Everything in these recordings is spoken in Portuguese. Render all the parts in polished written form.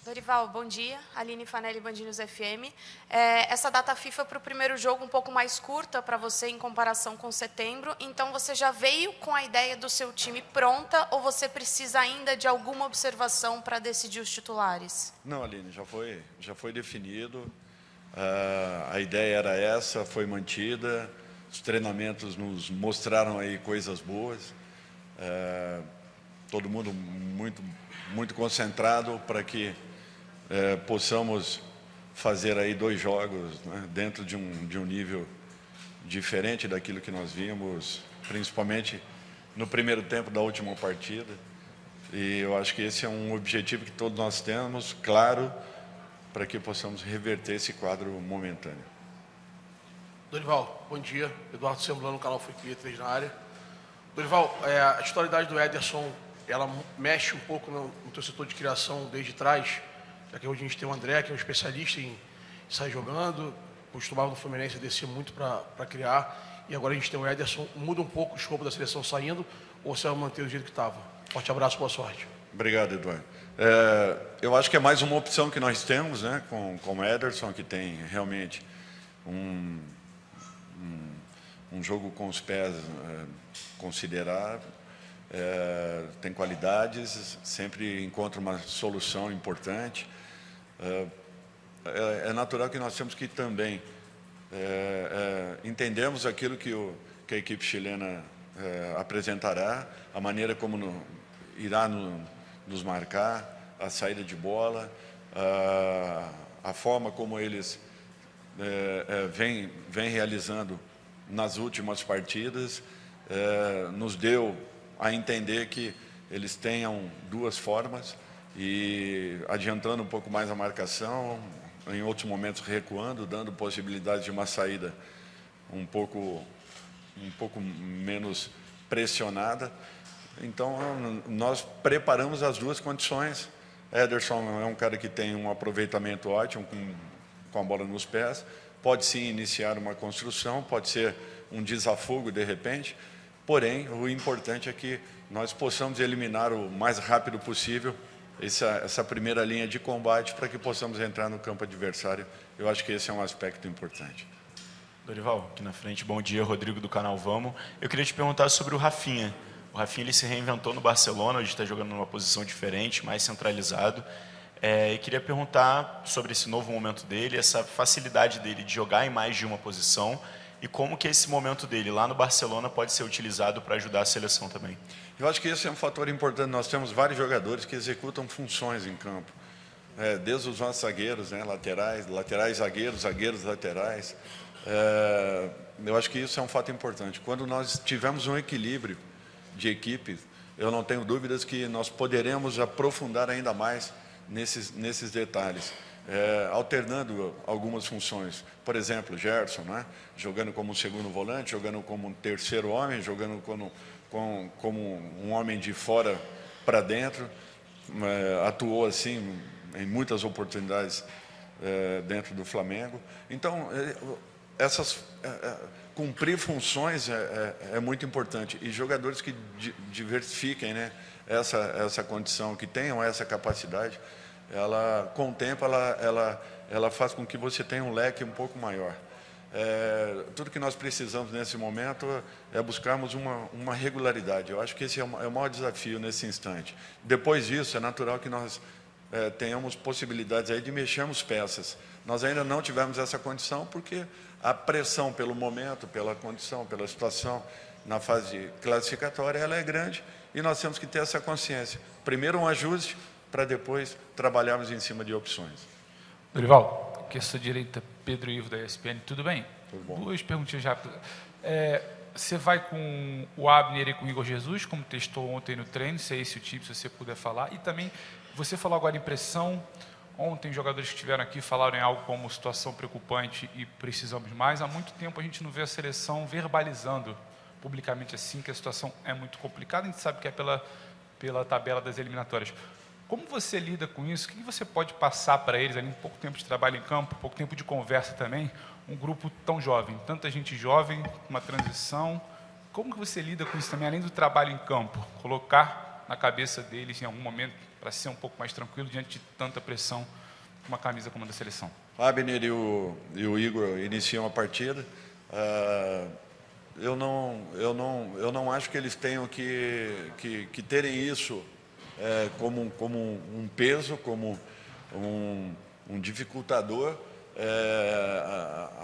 Dorival, bom dia. Aline Fanelli, Band News FM. Essa data FIFA para o primeiro jogo um pouco mais curta para você em comparação com setembro. Então, você já veio com a ideia do seu time pronta ou você precisa ainda de alguma observação para decidir os titulares? Não, Aline, já foi definido. A ideia era essa, foi mantida. Os treinamentos nos mostraram aí coisas boas. Todo mundo muito concentrado para que possamos fazer aí 2 jogos, né, dentro de um nível diferente daquilo que nós vimos, principalmente no primeiro tempo da última partida. E eu acho que esse é um objetivo que todos nós temos, claro, para que possamos reverter esse quadro momentâneo. Dorival, bom dia. Eduardo Semblano, canal Foi 3 na área. Dorival, a titularidade do Ederson, ela mexe um pouco no teu setor de criação desde trás, já que hoje a gente tem o André, que é um especialista em sair jogando, costumava no Fluminense descer muito para criar, e agora a gente tem o Ederson. Muda um pouco o escopo da seleção saindo, ou você vai manter do jeito que estava? Forte abraço, boa sorte. Obrigado, Eduardo. Eu acho que é mais uma opção que nós temos, né, com o Ederson, que tem realmente um jogo com os pés considerável, tem qualidades, sempre encontra uma solução importante. É natural que nós temos que também entendemos aquilo que a equipe chilena apresentará, a maneira como irá nos marcar, a saída de bola, a forma como eles vêm realizando nas últimas partidas, nos deu a entender que eles tenham 2 formas, e adiantando um pouco mais a marcação, em outros momentos recuando, dando possibilidade de uma saída um pouco menos pressionada. Então, nós preparamos as 2 condições. Ederson é um cara que tem um aproveitamento ótimo com a bola nos pés, pode sim iniciar uma construção, pode ser um desafogo de repente, porém, o importante é que nós possamos eliminar o mais rápido possível essa primeira linha de combate para que possamos entrar no campo adversário. Eu acho que esse é um aspecto importante. Dorival, aqui na frente, bom dia, Rodrigo do canal Vamos. Eu queria te perguntar sobre o Rafinha. O Rafinha ele se reinventou no Barcelona, hoje está jogando numa posição diferente, mais centralizado. E queria perguntar sobre esse novo momento dele, essa facilidade dele de jogar em mais de uma posição e como que esse momento dele lá no Barcelona pode ser utilizado para ajudar a seleção também. Eu acho que esse é um fator importante. Nós temos vários jogadores que executam funções em campo, desde os nossos zagueiros, né, laterais, zagueiros, laterais. Eu acho que isso é um fato importante. Quando nós tivermos um equilíbrio de equipe, eu não tenho dúvidas que nós poderemos aprofundar ainda mais nesses detalhes, alternando algumas funções. Por exemplo, Gerson, né, jogando como um segundo volante, jogando como um terceiro homem, jogando como um homem de fora para dentro, atuou assim em muitas oportunidades dentro do Flamengo. Então, cumprir funções é muito importante, e jogadores que diversifiquem, né, essa condição, que tenham essa capacidade, com o tempo ela faz com que você tenha um leque um pouco maior. Tudo que nós precisamos nesse momento é buscarmos uma regularidade. Eu acho que esse é o maior desafio nesse instante. Depois disso, é natural que nós tenhamos possibilidades aí de mexermos peças. Nós ainda não tivemos essa condição porque a pressão pelo momento, pela condição, pela situação na fase classificatória, ela é grande, e nós temos que ter essa consciência. Primeiro um ajuste, para depois trabalharmos em cima de opções. Dorival, aqui à sua direita, Pedro Ivo da ESPN, tudo bem? Tudo bom. 2 perguntinhas rápidas. Você vai com o Abner e com o Igor Jesus, como testou ontem no treino, se é esse o time, se você puder falar. E também, você falou agora em pressão. Ontem, jogadores que estiveram aqui falaram em algo como situação preocupante e precisamos mais. Há muito tempo a gente não vê a seleção verbalizando publicamente assim, que a situação é muito complicada. A gente sabe que é pela tabela das eliminatórias. Como você lida com isso? O que você pode passar para eles, ali, em pouco tempo de trabalho em campo, pouco tempo de conversa também, um grupo tão jovem, tanta gente jovem, uma transição. Como que você lida com isso também, além do trabalho em campo? Colocar na cabeça deles, em algum momento, para ser um pouco mais tranquilo diante de tanta pressão com uma camisa como a da seleção? Abner e o Igor iniciam a partida. Eu não acho que eles tenham que terem isso como um peso, como um dificultador,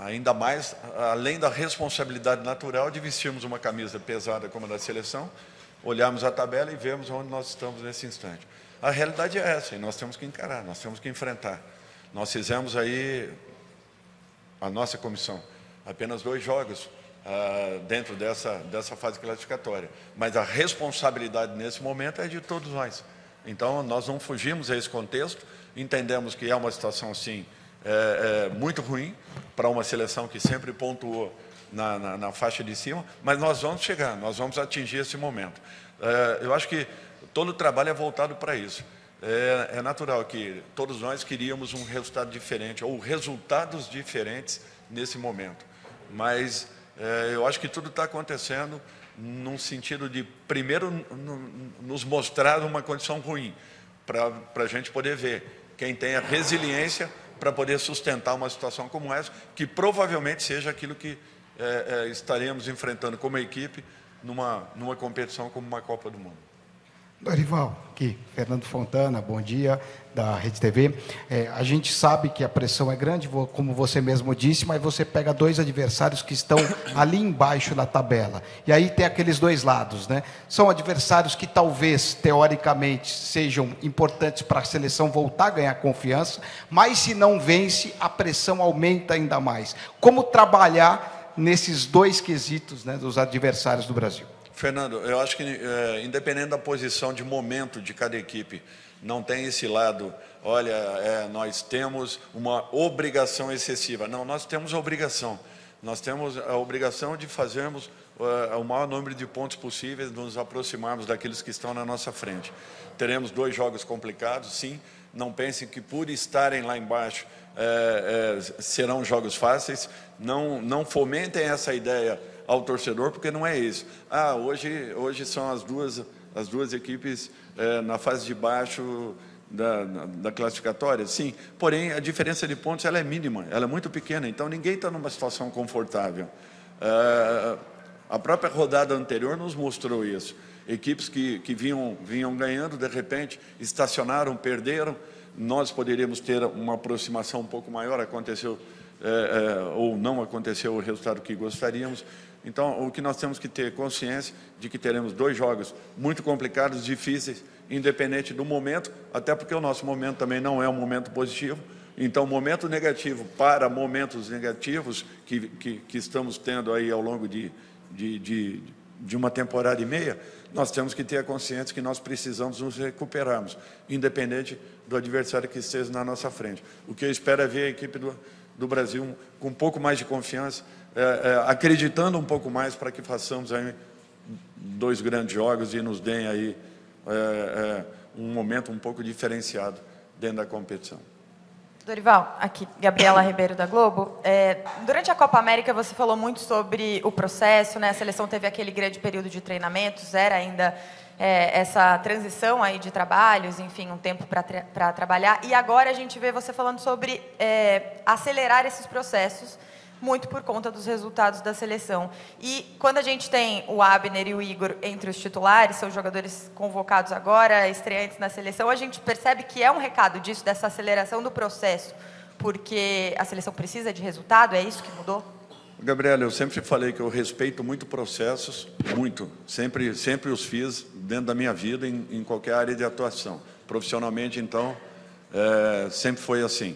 ainda mais, além da responsabilidade natural de vestirmos uma camisa pesada como a da seleção, olharmos a tabela e vermos onde nós estamos nesse instante. A realidade é essa, e nós temos que encarar, nós temos que enfrentar. Nós fizemos aí, a nossa comissão, apenas 2 jogos dentro dessa fase classificatória. Mas a responsabilidade nesse momento é de todos nós. Então, nós não fugimos a esse contexto, entendemos que é uma situação, sim, muito ruim para uma seleção que sempre pontuou na faixa de cima, mas nós vamos chegar, nós vamos atingir esse momento. Eu acho que todo o trabalho é voltado para isso. É natural que todos nós queríamos um resultado diferente, ou resultados diferentes nesse momento. Mas eu acho que tudo está acontecendo num sentido de, primeiro, nos mostrar uma condição ruim, para a gente poder ver quem tem a resiliência para poder sustentar uma situação como essa, que provavelmente seja aquilo que estaremos enfrentando como equipe numa competição como uma Copa do Mundo. Dorival, aqui, Fernando Fontana, bom dia, da Rede TV. A gente sabe que a pressão é grande, como você mesmo disse, mas você pega 2 adversários que estão ali embaixo na tabela. E aí tem aqueles 2 lados, né? São adversários que talvez, teoricamente, sejam importantes para a seleção voltar a ganhar confiança, mas se não vence, a pressão aumenta ainda mais. Como trabalhar nesses 2 quesitos, né, dos adversários do Brasil? Fernando, eu acho que, independente da posição de momento de cada equipe, não tem esse lado, olha, nós temos uma obrigação excessiva. Não, nós temos a obrigação. Nós temos a obrigação de fazermos o maior número de pontos possíveis, nos aproximarmos daqueles que estão na nossa frente. Teremos 2 jogos complicados, sim. Não pensem que por estarem lá embaixo serão jogos fáceis. Não fomentem essa ideia ao torcedor, porque não é isso. Hoje são as duas equipes na fase de baixo da classificatória, sim. Porém, a diferença de pontos ela é mínima, ela é muito pequena, então ninguém está numa situação confortável. A própria rodada anterior nos mostrou isso. Equipes que vinham ganhando, de repente, estacionaram, perderam. Nós poderíamos ter uma aproximação um pouco maior, aconteceu ou não aconteceu o resultado que gostaríamos. Então, o que nós temos que ter consciência de que teremos 2 jogos muito complicados, difíceis, independente do momento, até porque o nosso momento também não é um momento positivo. Então, momento negativo para momentos negativos que estamos tendo aí ao longo de uma temporada e meia, nós temos que ter a consciência que nós precisamos nos recuperarmos, independente do adversário que esteja na nossa frente. O que eu espero é ver a equipe do Brasil com um pouco mais de confiança, acreditando um pouco mais para que façamos aí 2 grandes jogos e nos deem aí um momento um pouco diferenciado dentro da competição. Dorival, aqui, Gabriela Ribeiro da Globo. Durante a Copa América você falou muito sobre o processo, né? A seleção teve aquele grande período de treinamentos, era ainda essa transição aí de trabalhos, enfim, um tempo para trabalhar. E agora a gente vê você falando sobre acelerar esses processos, muito por conta dos resultados da seleção. E quando a gente tem o Abner e o Igor entre os titulares, são jogadores convocados agora, estreantes na seleção, a gente percebe que é um recado disso, dessa aceleração do processo, porque a seleção precisa de resultado, é isso que mudou? Gabriela, eu sempre falei que eu respeito muito processos, muito. Sempre os fiz dentro da minha vida, em qualquer área de atuação. Profissionalmente, então, sempre foi assim.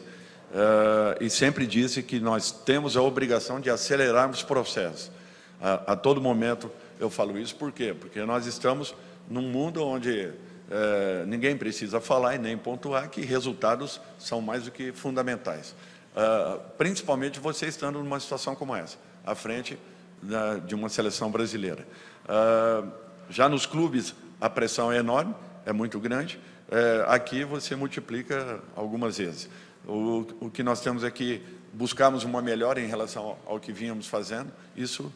E sempre disse que nós temos a obrigação de acelerarmos processos. A todo momento eu falo isso, por quê? Porque nós estamos num mundo onde ninguém precisa falar e nem pontuar que resultados são mais do que fundamentais. Principalmente você estando numa situação como essa, à frente de uma seleção brasileira. Já nos clubes a pressão é enorme, é muito grande. Aqui você multiplica algumas vezes. O que nós temos é que buscarmos uma melhora em relação ao que vínhamos fazendo. Isso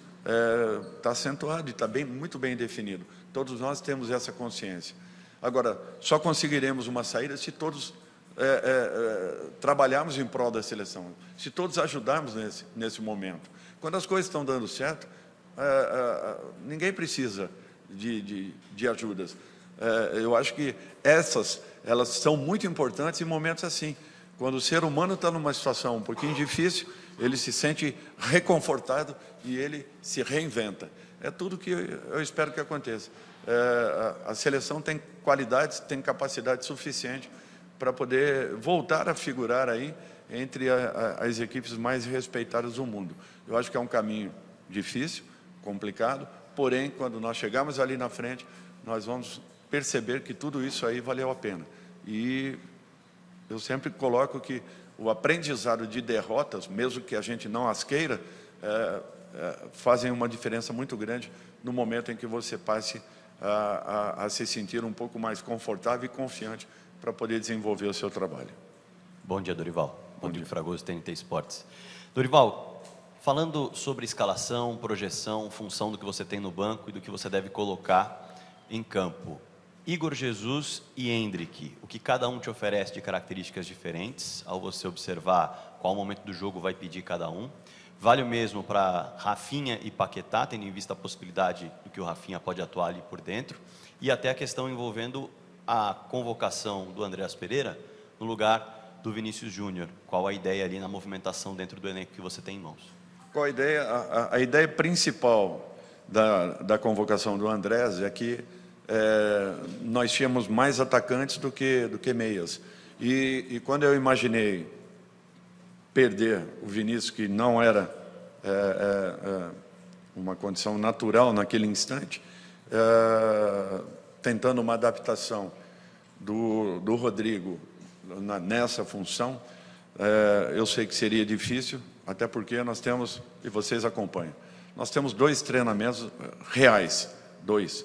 está acentuado e está muito bem definido. Todos nós temos essa consciência. Agora, só conseguiremos uma saída se todos trabalharmos em prol da seleção, se todos ajudarmos nesse momento. Quando as coisas estão dando certo, ninguém precisa de ajudas. Eu acho que elas são muito importantes em momentos assim, quando o ser humano está numa situação um pouquinho difícil, ele se sente reconfortado e ele se reinventa. É tudo que eu espero que aconteça. A seleção tem qualidades, tem capacidade suficiente para poder voltar a figurar aí entre as equipes mais respeitadas do mundo. Eu acho que é um caminho difícil, complicado, porém, quando nós chegarmos ali na frente, nós vamos perceber que tudo isso aí valeu a pena. E eu sempre coloco que o aprendizado de derrotas, mesmo que a gente não as queira, fazem uma diferença muito grande no momento em que você passe a se sentir um pouco mais confortável e confiante para poder desenvolver o seu trabalho. Bom dia, Dorival. Rodrigo Fragoso, TNT Esportes. Dorival, falando sobre escalação, projeção, função do que você tem no banco e do que você deve colocar em campo, Igor Jesus e Endrick, o que cada um te oferece de características diferentes, ao você observar qual momento do jogo vai pedir cada um. Vale o mesmo para Rafinha e Paquetá, tendo em vista a possibilidade do que o Rafinha pode atuar ali por dentro, e até a questão envolvendo a convocação do Andreas Pereira no lugar do Vinícius Júnior. Qual a ideia ali na movimentação dentro do elenco que você tem em mãos? Qual a ideia? A ideia principal da convocação do Andreas é que nós tínhamos mais atacantes do que meias. E quando eu imaginei perder o Vinícius, que não era uma condição natural naquele instante, tentando uma adaptação do Rodrigo nessa função, eu sei que seria difícil, até porque nós temos, e vocês acompanham, nós temos 2 treinamentos reais, 2.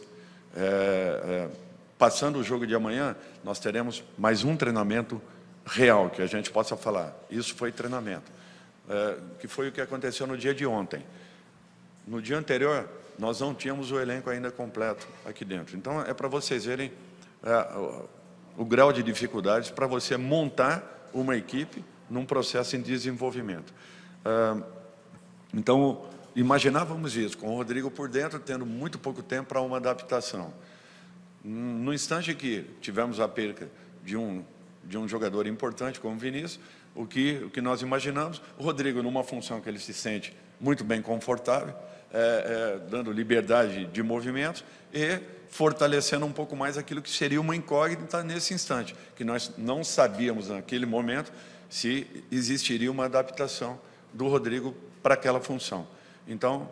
Passando o jogo de amanhã, nós teremos mais um treinamento real, que a gente possa falar. Isso foi treinamento, que foi o que aconteceu no dia de ontem. No dia anterior, nós não tínhamos o elenco ainda completo aqui dentro. Então, é para vocês verem o grau de dificuldades para você montar uma equipe num processo em desenvolvimento. Então, imaginávamos isso, com o Rodrigo por dentro, tendo muito pouco tempo para uma adaptação. No instante que tivemos a perca de um jogador importante como o Vinícius, o que nós imaginamos, o Rodrigo numa função que ele se sente muito bem confortável, dando liberdade de movimentos e fortalecendo um pouco mais aquilo que seria uma incógnita nesse instante, que nós não sabíamos naquele momento se existiria uma adaptação do Rodrigo para aquela função. Então,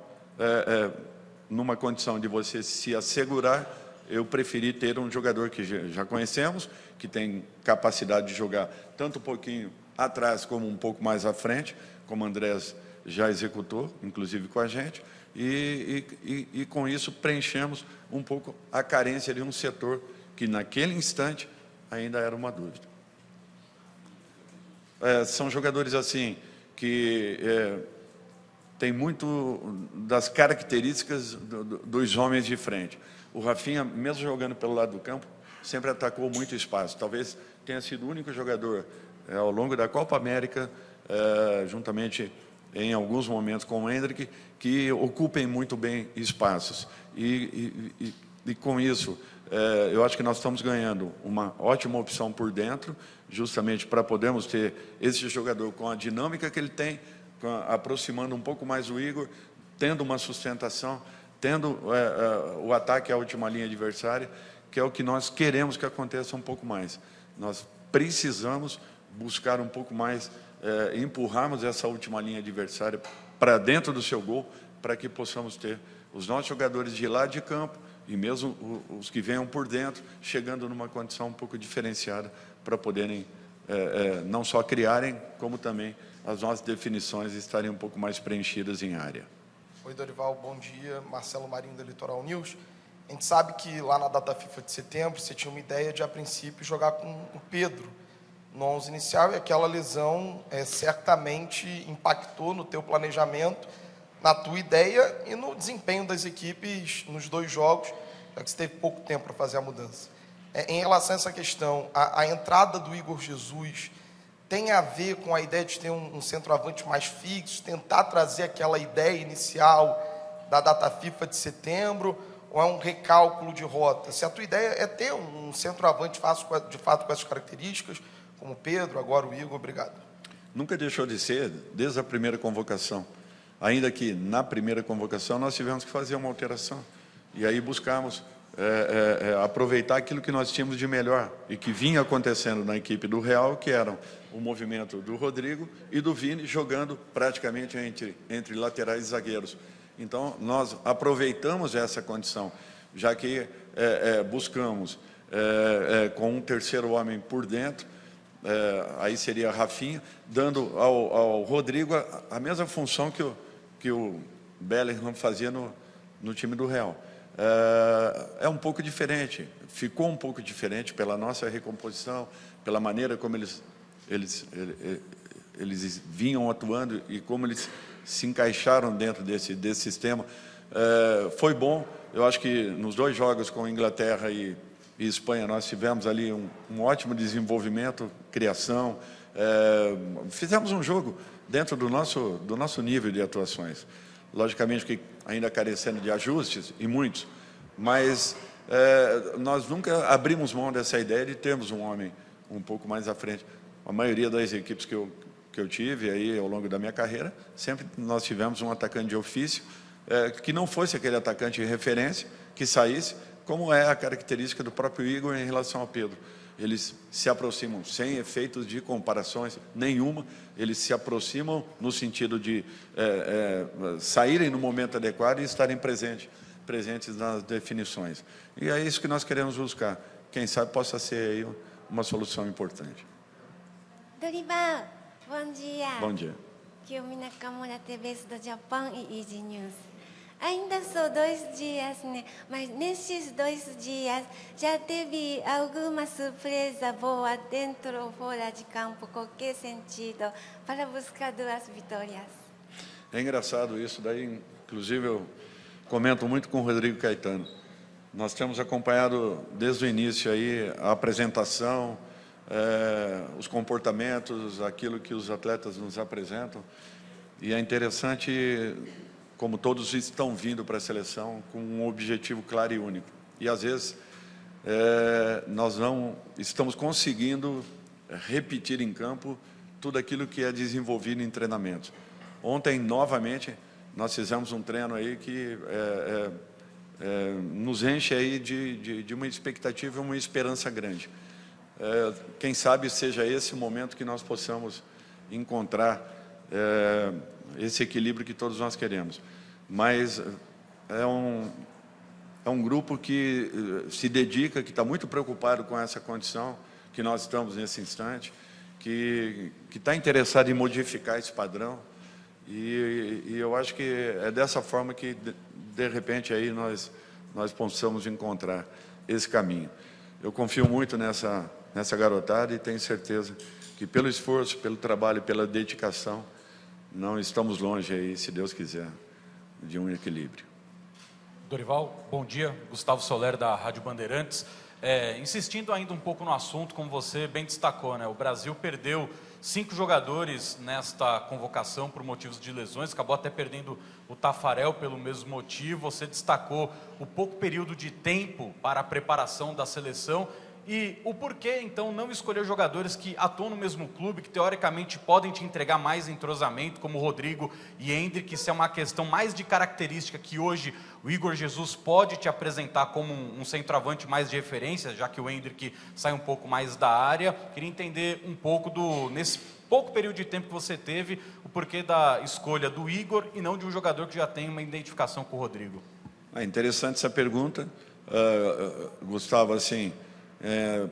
numa condição de você se assegurar, eu preferi ter um jogador que já conhecemos, que tem capacidade de jogar tanto um pouquinho atrás como um pouco mais à frente, como o Andrés já executou, inclusive com a gente, e com isso preenchemos um pouco a carência de um setor que naquele instante ainda era uma dúvida. São jogadores assim que tem muito das características dos homens de frente. O Rafinha, mesmo jogando pelo lado do campo, sempre atacou muito espaço. Talvez tenha sido o único jogador ao longo da Copa América, juntamente em alguns momentos com o Endrick, que ocupem muito bem espaços. E com isso, eu acho que nós estamos ganhando uma ótima opção por dentro, justamente para podermos ter esse jogador com a dinâmica que ele tem, aproximando um pouco mais o Igor, tendo uma sustentação, tendo o ataque à última linha adversária, que é o que nós queremos que aconteça um pouco mais. Nós precisamos buscar um pouco mais, empurrarmos essa última linha adversária para dentro do seu gol, para que possamos ter os nossos jogadores de lado de campo e mesmo os que venham por dentro, chegando numa condição um pouco diferenciada para poderem não só criarem, como também as nossas definições estarem um pouco mais preenchidas em área. Oi, Dorival, bom dia. Marcelo Marinho, da Litoral News. A gente sabe que lá na data FIFA de setembro, você tinha uma ideia de, a princípio, jogar com o Pedro no 11 inicial, e aquela lesão certamente impactou no teu planejamento, na tua ideia e no desempenho das equipes nos 2 jogos, já que você teve pouco tempo para fazer a mudança. Em relação a essa questão, a entrada do Igor Jesus tem a ver com a ideia de ter um centroavante mais fixo, tentar trazer aquela ideia inicial da data FIFA de setembro, ou é um recálculo de rota? Se a tua ideia é ter um centroavante de fato com essas características, como o Pedro, agora o Igor, obrigado. Nunca deixou de ser, desde a primeira convocação. Ainda que na primeira convocação nós tivemos que fazer uma alteração. E aí buscamos aproveitar aquilo que nós tínhamos de melhor e que vinha acontecendo na equipe do Real, que eram o movimento do Rodrigo e do Vini jogando praticamente entre laterais e zagueiros. Então, nós aproveitamos essa condição, já que buscamos com um terceiro homem por dentro, aí seria Rafinha, dando ao Rodrigo a mesma função que o Bellingham fazia no time do Real. É um pouco diferente, ficou um pouco diferente pela nossa recomposição, pela maneira como eles vinham atuando e como eles se encaixaram dentro desse sistema. Foi bom, eu acho que nos 2 jogos com Inglaterra e Espanha nós tivemos ali um ótimo desenvolvimento, criação, fizemos um jogo dentro do nosso nível de atuações. Logicamente que ainda carecendo de ajustes, e muitos, mas nós nunca abrimos mão dessa ideia de termos um homem um pouco mais à frente. A maioria das equipes que eu tive aí ao longo da minha carreira, sempre nós tivemos um atacante de ofício, que não fosse aquele atacante de referência, que saísse, como é a característica do próprio Igor em relação ao Pedro. Eles se aproximam sem efeitos de comparações nenhuma, eles se aproximam no sentido de saírem no momento adequado e estarem presentes nas definições. E é isso que nós queremos buscar. Quem sabe possa ser aí uma solução importante. Dorival, bom dia. Bom dia. Kiyomi Nakamura, TV do Japão e Easy News. Ainda só 2 dias, né? Mas nesses 2 dias já teve alguma surpresa boa dentro ou fora de campo, qualquer sentido, para buscar 2 vitórias? É engraçado isso, daí inclusive eu comento muito com o Rodrigo Caetano. Nós temos acompanhado desde o início aí a apresentação, os comportamentos, aquilo que os atletas nos apresentam, e é interessante como todos estão vindo para a seleção com um objetivo claro e único. E, às vezes, nós não estamos conseguindo repetir em campo tudo aquilo que é desenvolvido em treinamentos. Ontem, novamente, nós fizemos um treino aí que nos enche aí de uma expectativa e uma esperança grande. Quem sabe seja esse o momento que nós possamos encontrar esse equilíbrio que todos nós queremos. Mas é um grupo que se dedica, que está muito preocupado com essa condição que nós estamos nesse instante, que está interessado em modificar esse padrão, e eu acho que é dessa forma que, de repente, aí nós possamos encontrar esse caminho. Eu confio muito nessa garotada e tenho certeza que, pelo esforço, pelo trabalho, pela dedicação, não estamos longe aí, se Deus quiser, de um equilíbrio. Dorival, bom dia. Gustavo Soler, da Rádio Bandeirantes. Insistindo ainda um pouco no assunto, como você bem destacou, né? O Brasil perdeu 5 jogadores nesta convocação por motivos de lesões, acabou até perdendo o Tafarel pelo mesmo motivo. Você destacou o pouco período de tempo para a preparação da seleção e o porquê, então, não escolher jogadores que atuam no mesmo clube, que teoricamente podem te entregar mais entrosamento, como Rodrigo e Endrick, se é uma questão mais de característica que hoje o Igor Jesus pode te apresentar como um centroavante mais de referência, já que o Endrick sai um pouco mais da área. Queria entender um pouco nesse pouco período de tempo que você teve, o porquê da escolha do Igor e não de um jogador que já tem uma identificação com o Rodrigo. É interessante essa pergunta, Gustavo, assim...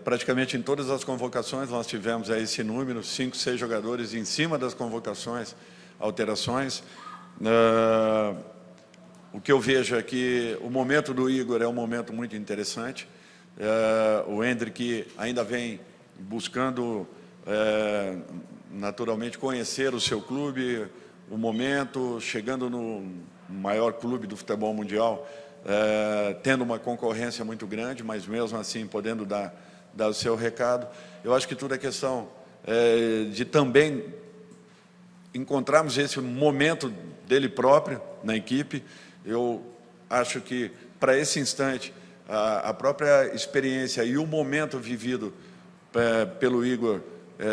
praticamente em todas as convocações nós tivemos aí esse número, 5, 6 jogadores em cima das convocações, alterações. O que eu vejo é que o momento do Igor é um momento muito interessante. O Endrick ainda vem buscando naturalmente conhecer o seu clube, o momento, chegando no maior clube do futebol mundial, tendo uma concorrência muito grande, mas mesmo assim podendo dar o seu recado. Eu acho que tudo é questão de também encontrarmos esse momento dele próprio na equipe. Eu acho que, para esse instante, a própria experiência e o momento vivido pelo Igor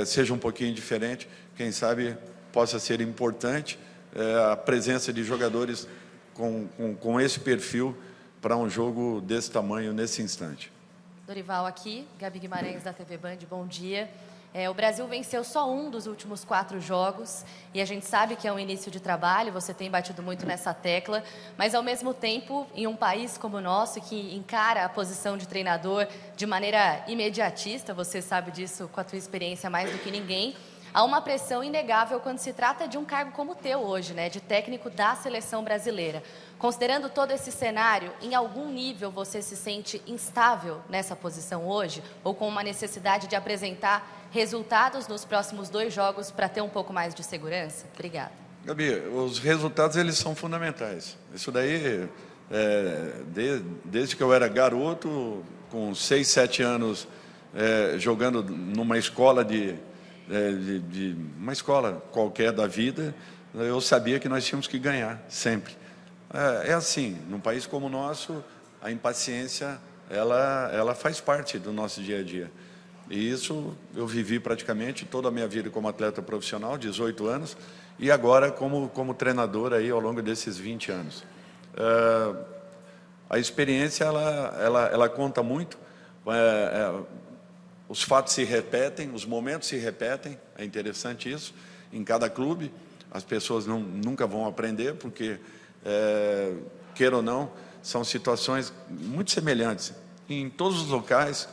seja um pouquinho diferente. Quem sabe possa ser importante a presença de jogadores com esse perfil para um jogo desse tamanho nesse instante. Dorival aqui, Gabi Guimarães da TV Band, bom dia. O Brasil venceu só um dos últimos 4 jogos e a gente sabe que é um início de trabalho, você tem batido muito nessa tecla, mas ao mesmo tempo, em um país como o nosso, que encara a posição de treinador de maneira imediatista, você sabe disso com a tua experiência mais do que ninguém, há uma pressão inegável quando se trata de um cargo como o teu hoje, né, de técnico da seleção brasileira. Considerando todo esse cenário, em algum nível você se sente instável nessa posição hoje? Ou com uma necessidade de apresentar resultados nos próximos 2 jogos para ter um pouco mais de segurança? Obrigada. Gabi, os resultados eles são fundamentais. Isso daí, desde que eu era garoto, com 6, 7 anos, jogando numa escola uma escola qualquer da vida, eu sabia que nós tínhamos que ganhar, sempre. É assim, num país como o nosso, a impaciência, ela faz parte do nosso dia a dia. E isso eu vivi praticamente toda a minha vida como atleta profissional, 18 anos, e agora como treinador aí ao longo desses 20 anos. A experiência, ela conta muito, os fatos se repetem, os momentos se repetem, é interessante isso, em cada clube. As pessoas nunca vão aprender, porque, queira ou não, são situações muito semelhantes em todos os locais,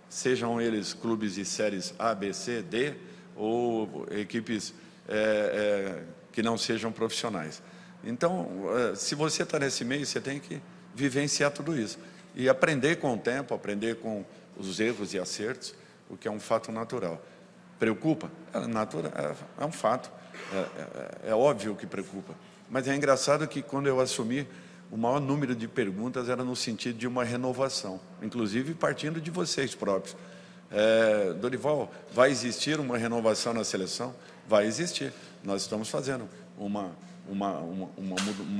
sejam eles clubes de séries A, B, C, D, ou equipes que não sejam profissionais. Então, se você está nesse meio, você tem que vivenciar tudo isso. E aprender com o tempo, aprender com os erros e acertos, o que é um fato natural. Preocupa? É um fato. É óbvio que preocupa. Mas é engraçado que, quando eu assumi, o maior número de perguntas era no sentido de uma renovação, inclusive partindo de vocês próprios. Dorival, vai existir uma renovação na seleção? Vai existir. Nós estamos fazendo uma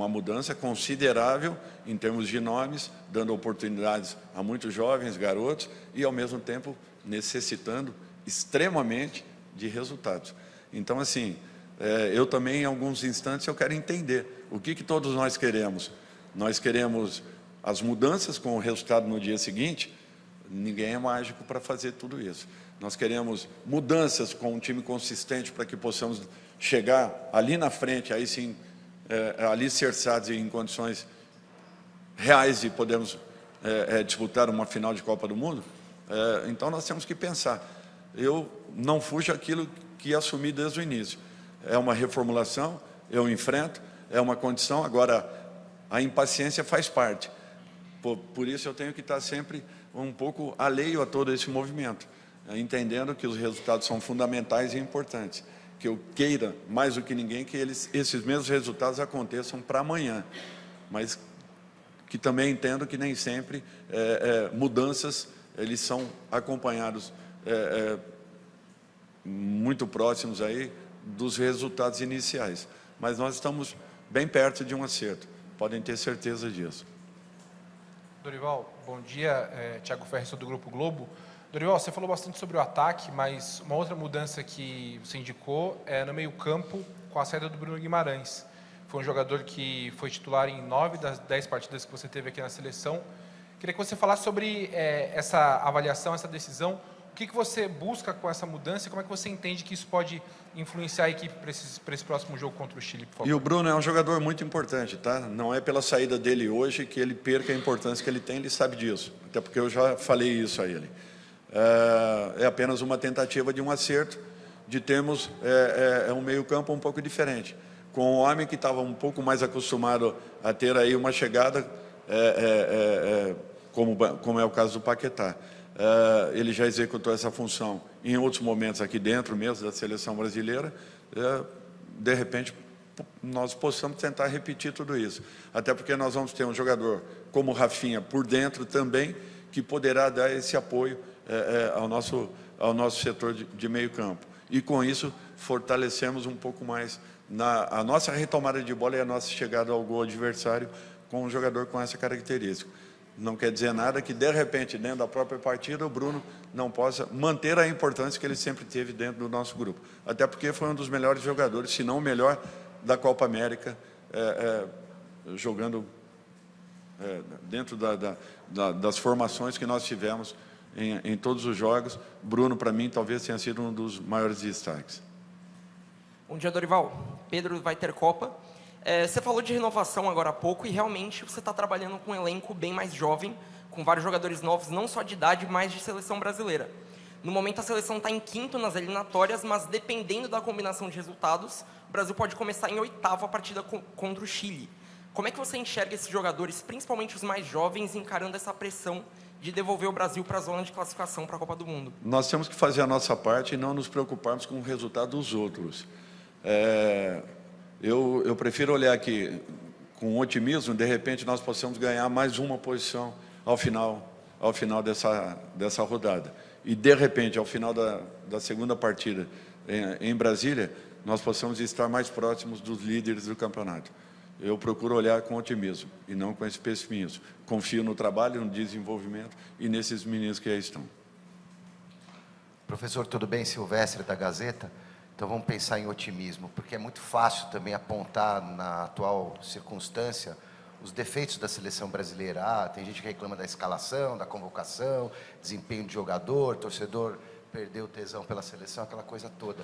mudança considerável em termos de nomes, dando oportunidades a muitos jovens, garotos, e, ao mesmo tempo, necessitando extremamente de resultados. Então, assim, eu também, em alguns instantes, eu quero entender o que todos nós queremos. Nós queremos as mudanças com o resultado no dia seguinte. Ninguém é mágico para fazer tudo isso. Nós queremos mudanças com um time consistente para que possamos chegar ali na frente, aí sim, alicerçados em condições reais de podermos disputar uma final de Copa do Mundo. Então, nós temos que pensar. Eu não fujo aquilo que assumi desde o início. É uma reformulação, eu enfrento, é uma condição. Agora, a impaciência faz parte. Por isso, eu tenho que estar sempre um pouco alheio a todo esse movimento, entendendo que os resultados são fundamentais e importantes. Que eu queira, mais do que ninguém, que esses mesmos resultados aconteçam para amanhã. Mas que também entendo que nem sempre mudanças, eles são acompanhados muito próximos aí dos resultados iniciais. Mas nós estamos bem perto de um acerto, podem ter certeza disso. Dorival, bom dia. Thiago Ferreira, do Grupo Globo. Dorival, você falou bastante sobre o ataque, mas uma outra mudança que você indicou é no meio-campo, com a saída do Bruno Guimarães. Foi um jogador que foi titular em 9 das 10 partidas que você teve aqui na seleção. Queria que você falasse sobre essa avaliação, essa decisão. O que você busca com essa mudança e como é que você entende que isso pode influenciar a equipe para esse próximo jogo contra o Chile, por favor? E o Bruno é um jogador muito importante, tá? Não é pela saída dele hoje que ele perca a importância que ele tem, ele sabe disso. Até porque eu já falei isso a ele. É apenas uma tentativa de um acerto, de termos um meio-campo um pouco diferente. Com um homem que estava um pouco mais acostumado a ter aí uma chegada, como é o caso do Paquetá. Ele já executou essa função em outros momentos aqui dentro mesmo da seleção brasileira. De repente, nós possamos tentar repetir tudo isso. Até porque nós vamos ter um jogador como o Rafinha por dentro também, que poderá dar esse apoio ao nosso setor de meio campo. E com isso, fortalecemos um pouco mais a nossa retomada de bola e a nossa chegada ao gol adversário com um jogador com essa característica. Não quer dizer nada que, de repente, dentro da própria partida, o Bruno não possa manter a importância que ele sempre teve dentro do nosso grupo. Até porque foi um dos melhores jogadores, se não o melhor, da Copa América, jogando dentro das formações que nós tivemos em todos os jogos. Bruno, para mim, talvez tenha sido um dos maiores destaques. Bom dia, Dorival. Pedro vai ter Copa. Você falou de renovação agora há pouco e realmente você está trabalhando com um elenco bem mais jovem, com vários jogadores novos, não só de idade, mas de seleção brasileira. No momento a seleção está em 5º nas eliminatórias, mas dependendo da combinação de resultados, o Brasil pode começar em 8ª partida contra o Chile. Como é que você enxerga esses jogadores, principalmente os mais jovens, encarando essa pressão de devolver o Brasil para a zona de classificação para a Copa do Mundo? Nós temos que fazer a nossa parte e não nos preocuparmos com o resultado dos outros. Eu prefiro olhar aqui com otimismo, de repente nós possamos ganhar mais uma posição ao final dessa rodada. E, de repente, ao final da segunda partida em Brasília, nós possamos estar mais próximos dos líderes do campeonato. Eu procuro olhar com otimismo e não com esse pessimismo. Confio no trabalho, no desenvolvimento e nesses meninos que aí estão. Professor, tudo bem? Silvestre, da Gazeta. Então vamos pensar em otimismo, porque é muito fácil também apontar na atual circunstância os defeitos da seleção brasileira. Tem gente que reclama da escalação, da convocação, desempenho de jogador, torcedor perdeu o tesão pela seleção, aquela coisa toda.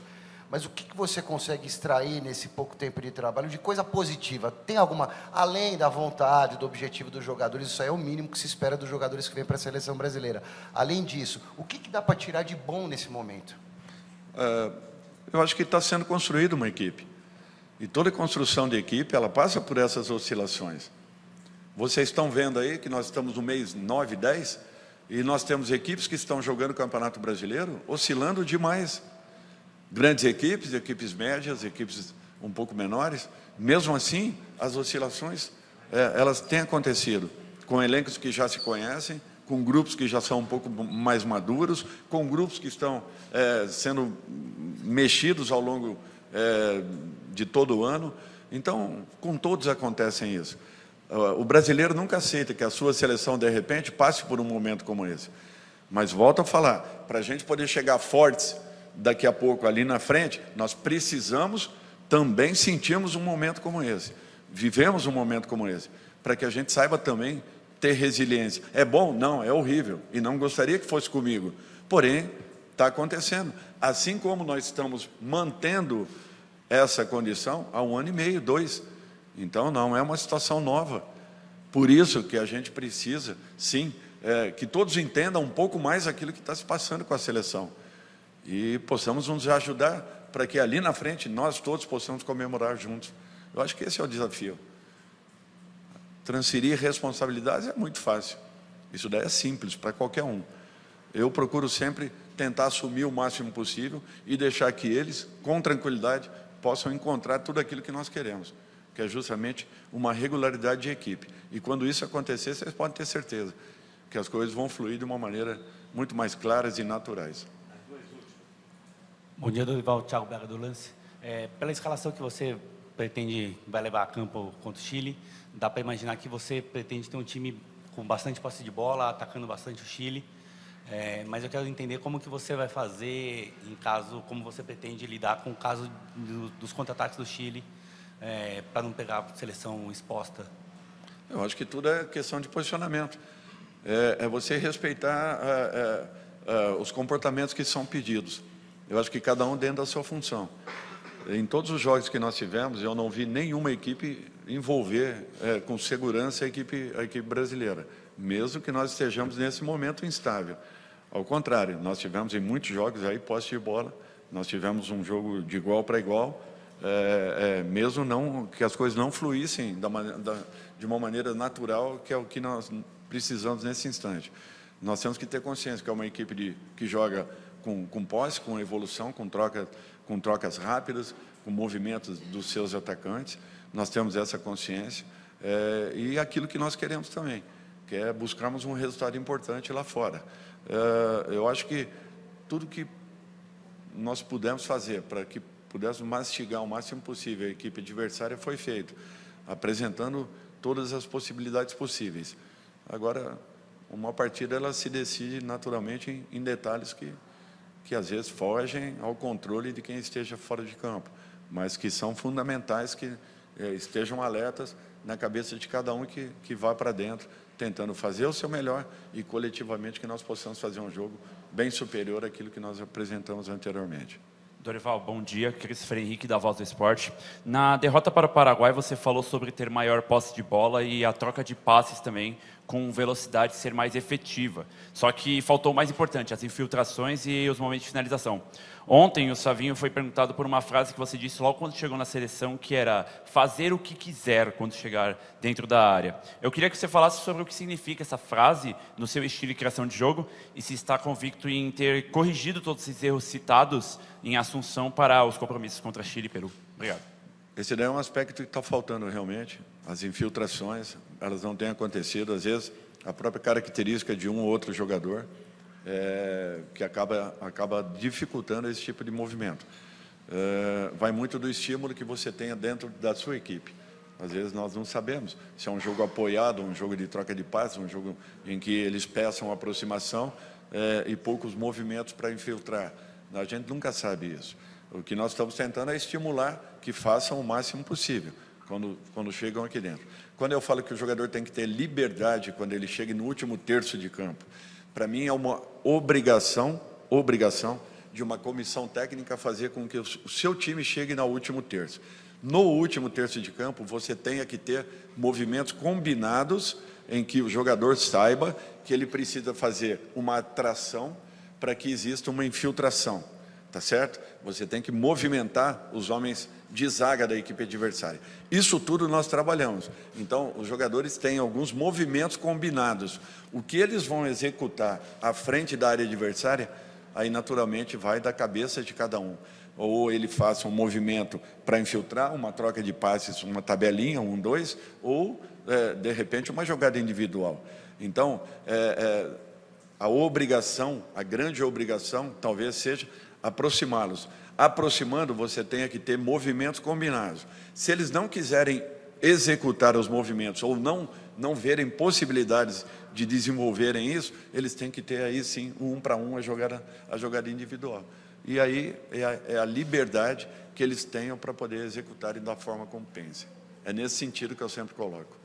Mas o que você consegue extrair nesse pouco tempo de trabalho de coisa positiva? Tem alguma, além da vontade, do objetivo dos jogadores, isso aí é o mínimo que se espera dos jogadores que vêm para a seleção brasileira. Além disso, o que dá para tirar de bom nesse momento? Eu acho que está sendo construída uma equipe. E toda construção de equipe, ela passa por essas oscilações. Vocês estão vendo aí que nós estamos no mês 9, 10, e nós temos equipes que estão jogando o Campeonato Brasileiro, oscilando demais. Grandes equipes, equipes médias, equipes um pouco menores. Mesmo assim, as oscilações, elas têm acontecido. Com elencos que já se conhecem, com grupos que já são um pouco mais maduros, com grupos que estão sendo mexidos ao longo de todo o ano. Então, com todos acontecem isso. O brasileiro nunca aceita que a sua seleção, de repente, passe por um momento como esse. Mas volto a falar, para a gente poder chegar fortes daqui a pouco ali na frente, nós precisamos também sentirmos um momento como esse. Vivemos um momento como esse, para que a gente saiba também ter resiliência. É bom? Não, é horrível. E não gostaria que fosse comigo. Porém, está acontecendo. Assim como nós estamos mantendo essa condição há 1 ano e meio, 2. Então, não é uma situação nova. Por isso que a gente precisa, sim, que todos entendam um pouco mais aquilo que está se passando com a seleção. E possamos nos ajudar para que ali na frente nós todos possamos comemorar juntos. Eu acho que esse é o desafio. Transferir responsabilidades é muito fácil. Isso daí é simples para qualquer um. Eu procuro sempre tentar assumir o máximo possível e deixar que eles, com tranquilidade, possam encontrar tudo aquilo que nós queremos, que é justamente uma regularidade de equipe. E quando isso acontecer, vocês podem ter certeza que as coisas vão fluir de uma maneira muito mais claras e naturais. Bom dia, Dorival. Thiago Braga do Lance. Pela escalação que você vai levar a campo contra o Chile, dá para imaginar que você pretende ter um time com bastante posse de bola, atacando bastante o Chile. Mas eu quero entender como que você vai fazer em caso, como você pretende lidar com o caso dos contra-ataques do Chile, para não pegar a seleção exposta. Eu acho que tudo é questão de posicionamento. É você respeitar os comportamentos que são pedidos. Eu acho que cada um dentro da sua função. Em todos os jogos que nós tivemos, eu não vi nenhuma equipe envolver com segurança a equipe brasileira, mesmo que nós estejamos nesse momento instável. Ao contrário, nós tivemos em muitos jogos aí posse de bola, nós tivemos um jogo de igual para igual, mesmo não, que as coisas não fluíssem de uma maneira natural, que é o que nós precisamos nesse instante. Nós temos que ter consciência que é uma equipe que joga com posse, com evolução, com troca com trocas rápidas, com movimentos dos seus atacantes. Nós temos essa consciência. E aquilo que nós queremos também, que é buscarmos um resultado importante lá fora. Eu acho que tudo que nós pudemos fazer para que pudéssemos mastigar o máximo possível a equipe adversária foi feito, apresentando todas as possibilidades possíveis. Agora, uma partida ela se decide naturalmente em detalhes que às vezes fogem ao controle de quem esteja fora de campo, mas que são fundamentais, que estejam alertas na cabeça de cada um que vá para dentro, tentando fazer o seu melhor e coletivamente que nós possamos fazer um jogo bem superior àquilo que nós apresentamos anteriormente. Dorival, bom dia. Cris Henrique, da Voz do Esporte. Na derrota para o Paraguai, você falou sobre ter maior posse de bola e a troca de passes também, com velocidade, ser mais efetiva. Só que faltou o mais importante, as infiltrações e os momentos de finalização. Ontem, o Savinho foi perguntado por uma frase que você disse logo quando chegou na seleção, que era fazer o que quiser quando chegar dentro da área. Eu queria que você falasse sobre o que significa essa frase no seu estilo de criação de jogo e se está convicto em ter corrigido todos esses erros citados em Assunção para os compromissos contra Chile e Peru. Obrigado. Esse daí é um aspecto que está faltando realmente. As infiltrações, elas não têm acontecido. Às vezes, a própria característica de um ou outro jogador que acaba dificultando esse tipo de movimento. Vai muito do estímulo que você tenha dentro da sua equipe. Às vezes nós não sabemos se é um jogo apoiado, um jogo de troca de passes, um jogo em que eles peçam aproximação e poucos movimentos para infiltrar. A gente nunca sabe isso. O que nós estamos tentando é estimular que façam o máximo possível quando chegam aqui dentro. Quando eu falo que o jogador tem que ter liberdade quando ele chega no último terço de campo, para mim é uma obrigação de uma comissão técnica fazer com que o seu time chegue no último terço. No último terço de campo, você tenha que ter movimentos combinados em que o jogador saiba que ele precisa fazer uma atração para que exista uma infiltração, tá certo? Você tem que movimentar os homens de zaga da equipe adversária. Isso tudo nós trabalhamos. Então, os jogadores têm alguns movimentos combinados. O que eles vão executar à frente da área adversária, aí naturalmente vai da cabeça de cada um. Ou ele faça um movimento para infiltrar, uma troca de passes, uma tabelinha, 1, 2, ou, de repente, uma jogada individual. Então, a obrigação, a grande obrigação, talvez seja aproximá-los. Aproximando, você tenha que ter movimentos combinados. Se eles não quiserem executar os movimentos ou não verem possibilidades de desenvolverem isso, eles têm que ter aí sim, 1 para 1, a jogada individual. E aí é a liberdade que eles tenham para poder executarem da forma como pensem. É nesse sentido que eu sempre coloco.